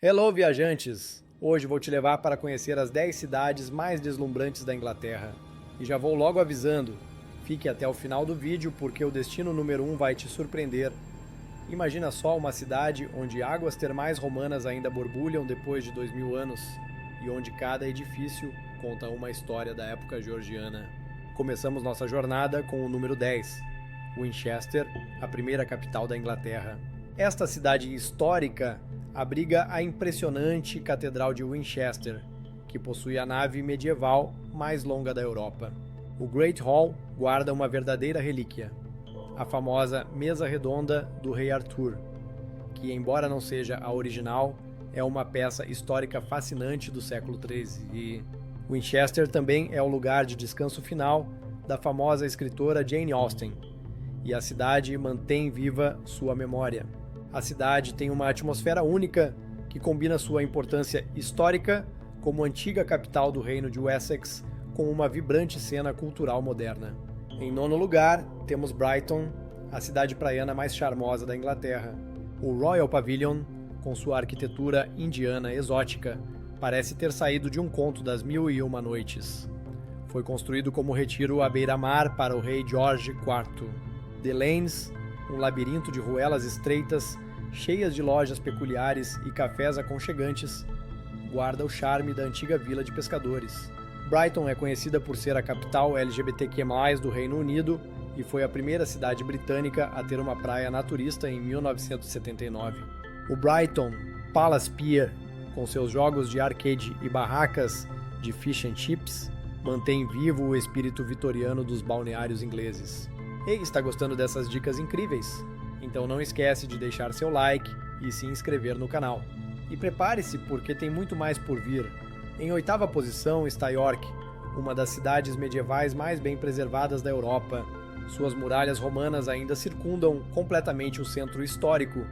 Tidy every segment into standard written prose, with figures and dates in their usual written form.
Hello, viajantes! Hoje vou te levar para conhecer as 10 cidades mais deslumbrantes da Inglaterra. E já vou logo avisando, fique até o final do vídeo porque o destino número 1 vai te surpreender. Imagina só uma cidade onde águas termais romanas ainda borbulham depois de 2000 anos e onde cada edifício conta uma história da época georgiana. Começamos nossa jornada com o número 10, Winchester, a primeira capital da Inglaterra. Esta cidade histórica abriga a impressionante Catedral de Winchester, que possui a nave medieval mais longa da Europa. O Great Hall guarda uma verdadeira relíquia, a famosa Mesa Redonda do Rei Arthur, que, embora não seja a original, é uma peça histórica fascinante do século XIII. E Winchester também é o lugar de descanso final da famosa escritora Jane Austen, e a cidade mantém viva sua memória. A cidade tem uma atmosfera única que combina sua importância histórica como antiga capital do Reino de Wessex com uma vibrante cena cultural moderna. Em nono lugar, temos Brighton, a cidade praiana mais charmosa da Inglaterra. O Royal Pavilion, com sua arquitetura indiana exótica, parece ter saído de um conto das Mil e Uma Noites. Foi construído como retiro à beira-mar para o rei George IV. The Lanes, um labirinto de ruelas estreitas, cheias de lojas peculiares e cafés aconchegantes, guarda o charme da antiga vila de pescadores. Brighton é conhecida por ser a capital LGBTQ+, do Reino Unido e foi a primeira cidade britânica a ter uma praia naturista em 1979. O Brighton Palace Pier, com seus jogos de arcade e barracas de fish and chips, mantém vivo o espírito vitoriano dos balneários ingleses. Ei, está gostando dessas dicas incríveis? Então não esquece de deixar seu like e se inscrever no canal. E prepare-se porque tem muito mais por vir. Em oitava posição está York, uma das cidades medievais mais bem preservadas da Europa. Suas muralhas romanas ainda circundam completamente o centro histórico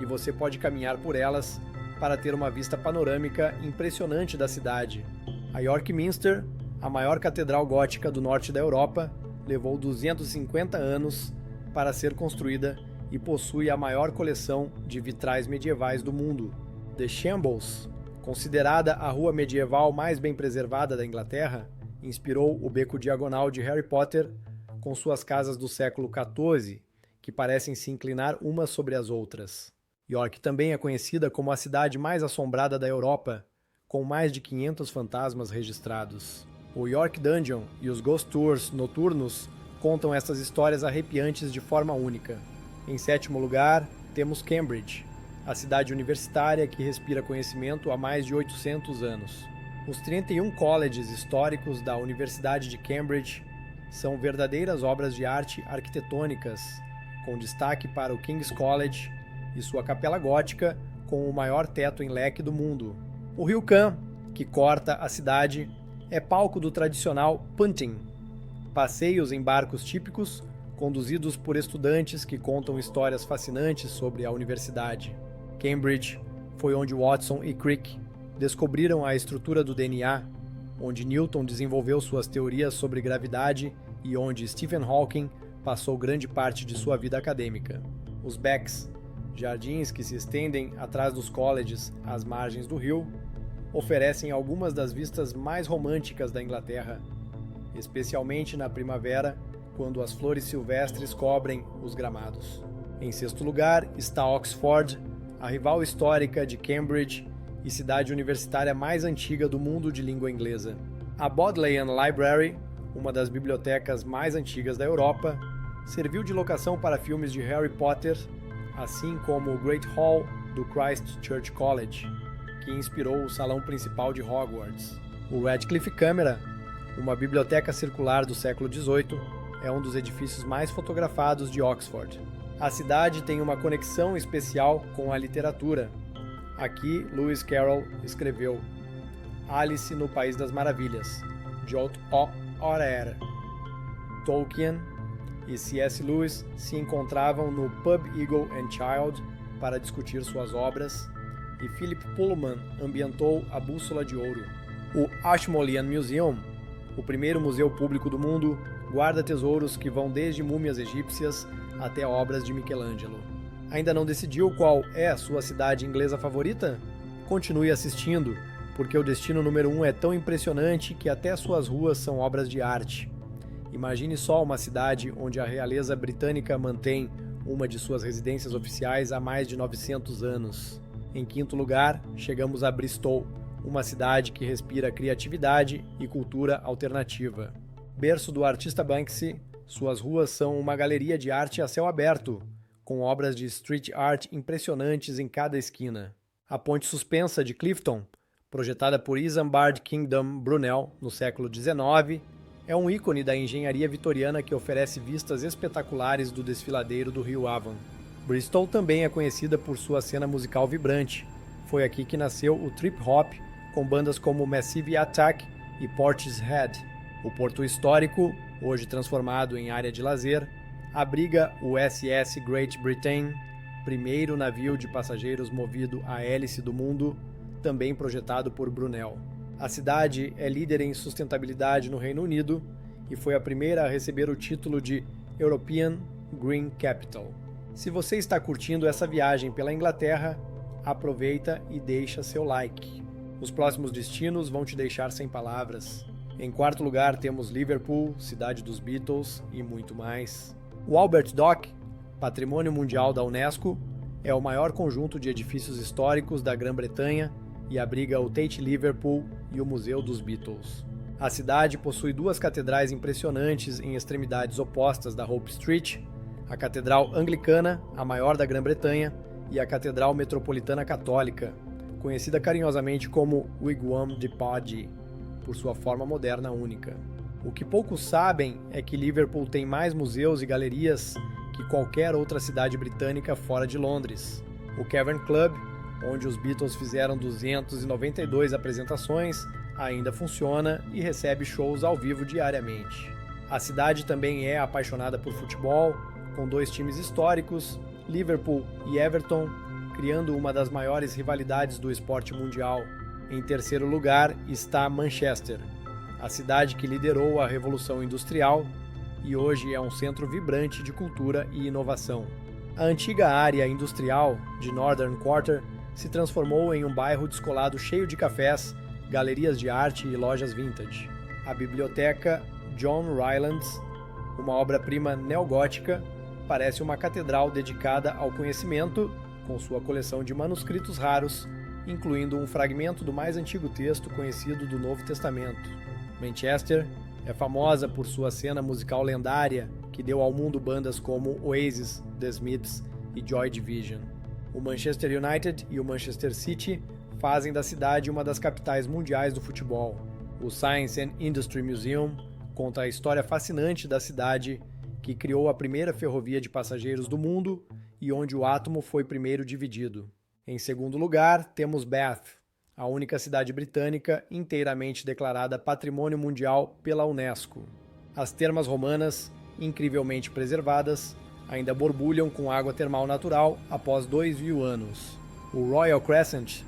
e você pode caminhar por elas para ter uma vista panorâmica impressionante da cidade. A York Minster, a maior catedral gótica do norte da Europa, levou 250 anos para ser construída e possui a maior coleção de vitrais medievais do mundo. The Shambles, considerada a rua medieval mais bem preservada da Inglaterra, inspirou o beco diagonal de Harry Potter com suas casas do século XIV, que parecem se inclinar umas sobre as outras. York também é conhecida como a cidade mais assombrada da Europa, com mais de 500 fantasmas registrados. O York Dungeon e os Ghost Tours noturnos contam essas histórias arrepiantes de forma única. Em sétimo lugar, temos Cambridge, a cidade universitária que respira conhecimento há mais de 800 anos. Os 31 colleges históricos da Universidade de Cambridge são verdadeiras obras de arte arquitetônicas, com destaque para o King's College e sua capela gótica com o maior teto em leque do mundo. O rio Cam, que corta a cidade, é palco do tradicional punting, passeios em barcos típicos conduzidos por estudantes que contam histórias fascinantes sobre a universidade. Cambridge foi onde Watson e Crick descobriram a estrutura do DNA, onde Newton desenvolveu suas teorias sobre gravidade e onde Stephen Hawking passou grande parte de sua vida acadêmica. Os Becks, jardins que se estendem atrás dos colleges às margens do rio, oferecem algumas das vistas mais românticas da Inglaterra, especialmente na primavera, quando as flores silvestres cobrem os gramados. Em sexto lugar está Oxford, a rival histórica de Cambridge e cidade universitária mais antiga do mundo de língua inglesa. A Bodleian Library, uma das bibliotecas mais antigas da Europa, serviu de locação para filmes de Harry Potter, assim como o Great Hall do Christ Church College, que inspirou o salão principal de Hogwarts. O Radcliffe Camera, uma biblioteca circular do século XVIII, é um dos edifícios mais fotografados de Oxford. A cidade tem uma conexão especial com a literatura. Aqui, Lewis Carroll escreveu Alice no País das Maravilhas, de J.O.R.R. Tolkien e C.S. Lewis se encontravam no Pub Eagle and Child para discutir suas obras, e Philip Pullman ambientou A Bússola de Ouro. O Ashmolean Museum, o primeiro museu público do mundo, guarda tesouros que vão desde múmias egípcias até obras de Michelangelo. Ainda não decidiu qual é a sua cidade inglesa favorita? Continue assistindo, porque o destino número 1 é tão impressionante que até suas ruas são obras de arte. Imagine só uma cidade onde a realeza britânica mantém uma de suas residências oficiais há mais de 900 anos. Em quinto lugar, chegamos a Bristol, uma cidade que respira criatividade e cultura alternativa. Berço do artista Banksy, suas ruas são uma galeria de arte a céu aberto, com obras de street art impressionantes em cada esquina. A ponte suspensa de Clifton, projetada por Isambard Kingdom Brunel no século XIX, é um ícone da engenharia vitoriana que oferece vistas espetaculares do desfiladeiro do rio Avon. Bristol também é conhecida por sua cena musical vibrante. Foi aqui que nasceu o trip hop, com bandas como Massive Attack e Portishead. O porto histórico, hoje transformado em área de lazer, abriga o SS Great Britain, primeiro navio de passageiros movido a hélice do mundo, também projetado por Brunel. A cidade é líder em sustentabilidade no Reino Unido e foi a primeira a receber o título de European Green Capital. Se você está curtindo essa viagem pela Inglaterra, aproveita e deixa seu like. Os próximos destinos vão te deixar sem palavras. Em quarto lugar temos Liverpool, cidade dos Beatles e muito mais. O Albert Dock, Patrimônio Mundial da Unesco, é o maior conjunto de edifícios históricos da Grã-Bretanha e abriga o Tate Liverpool e o Museu dos Beatles. A cidade possui duas catedrais impressionantes em extremidades opostas da Hope Street, a Catedral Anglicana, a maior da Grã-Bretanha, e a Catedral Metropolitana Católica, conhecida carinhosamente como Wigwam de Paddy, por sua forma moderna única. O que poucos sabem é que Liverpool tem mais museus e galerias que qualquer outra cidade britânica fora de Londres. O Cavern Club, onde os Beatles fizeram 292 apresentações, ainda funciona e recebe shows ao vivo diariamente. A cidade também é apaixonada por futebol, com dois times históricos, Liverpool e Everton, criando uma das maiores rivalidades do esporte mundial. Em terceiro lugar está Manchester, a cidade que liderou a Revolução Industrial e hoje é um centro vibrante de cultura e inovação. A antiga área industrial de Northern Quarter se transformou em um bairro descolado cheio de cafés, galerias de arte e lojas vintage. A biblioteca John Rylands, uma obra-prima neogótica, parece uma catedral dedicada ao conhecimento, com sua coleção de manuscritos raros, incluindo um fragmento do mais antigo texto conhecido do Novo Testamento. Manchester é famosa por sua cena musical lendária, que deu ao mundo bandas como Oasis, The Smiths e Joy Division. O Manchester United e o Manchester City fazem da cidade uma das capitais mundiais do futebol. O Science and Industry Museum conta a história fascinante da cidade, que criou a primeira ferrovia de passageiros do mundo e onde o átomo foi primeiro dividido. Em segundo lugar, temos Bath, a única cidade britânica inteiramente declarada Patrimônio Mundial pela Unesco. As termas romanas, incrivelmente preservadas, ainda borbulham com água termal natural após 2.000 anos. O Royal Crescent,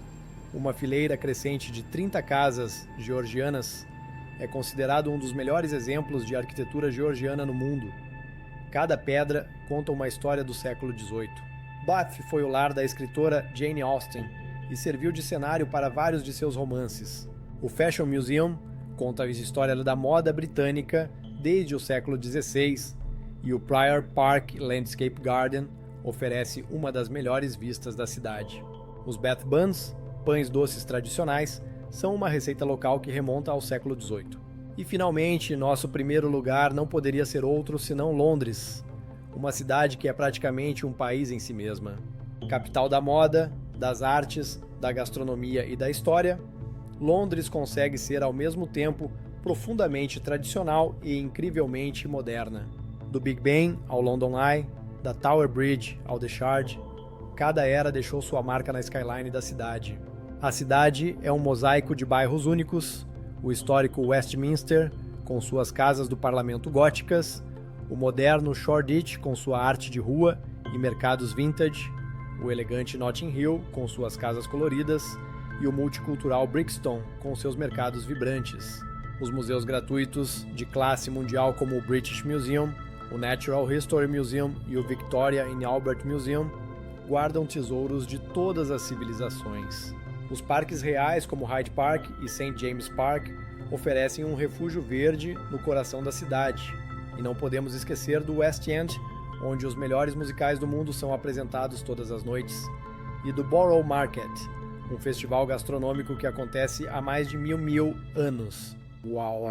uma fileira crescente de 30 casas georgianas, é considerado um dos melhores exemplos de arquitetura georgiana no mundo. Cada pedra conta uma história do século XVIII. Bath foi o lar da escritora Jane Austen e serviu de cenário para vários de seus romances. O Fashion Museum conta a história da moda britânica desde o século XVI e o Prior Park Landscape Garden oferece uma das melhores vistas da cidade. Os Bath Buns, pães doces tradicionais, são uma receita local que remonta ao século XVIII. E finalmente, nosso primeiro lugar não poderia ser outro senão Londres, uma cidade que é praticamente um país em si mesma. Capital da moda, das artes, da gastronomia e da história, Londres consegue ser ao mesmo tempo profundamente tradicional e incrivelmente moderna. Do Big Ben ao London Eye, da Tower Bridge ao The Shard, cada era deixou sua marca na skyline da cidade. A cidade é um mosaico de bairros únicos, o histórico Westminster, com suas casas do parlamento góticas, o moderno Shoreditch com sua arte de rua e mercados vintage, o elegante Notting Hill com suas casas coloridas e o multicultural Brixton com seus mercados vibrantes. Os museus gratuitos de classe mundial como o British Museum, o Natural History Museum e o Victoria and Albert Museum guardam tesouros de todas as civilizações. Os parques reais, como Hyde Park e St. James Park, oferecem um refúgio verde no coração da cidade. E não podemos esquecer do West End, onde os melhores musicais do mundo são apresentados todas as noites. E do Borough Market, um festival gastronômico que acontece há mais de mil anos. Uau!